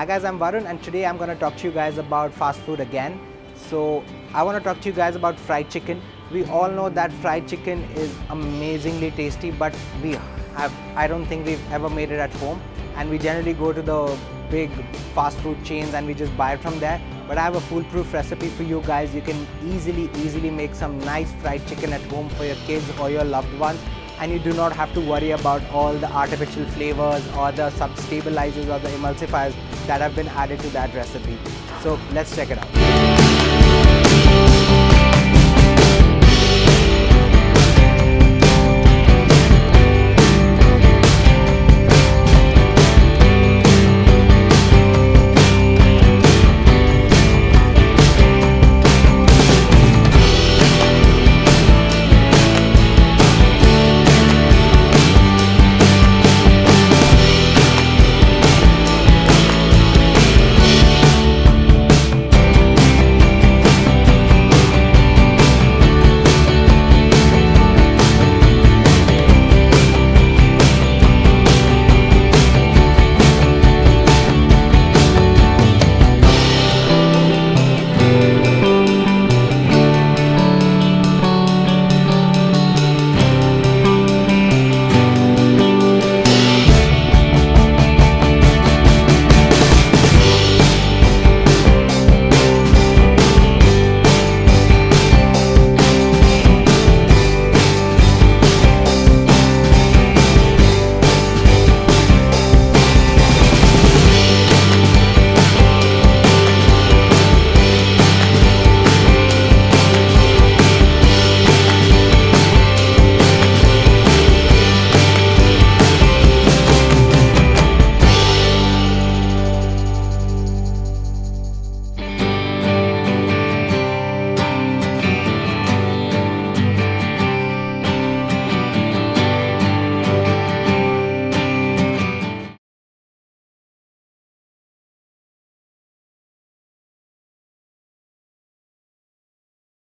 guys, I'm Varun and today I'm going to talk to you guys about fast food again. So I want to talk to you guys about fried chicken. We all know that fried chicken is amazingly tasty, but I don't think we've ever made it at home, and we generally go to the big fast food chains and we just buy it from there. But I have a foolproof recipe for you guys. You can easily make some nice fried chicken at home for your kids or your loved ones, and you do not have to worry about all the artificial flavors or the sub-stabilizers or the emulsifiers that have been added to that recipe. So let's check it out.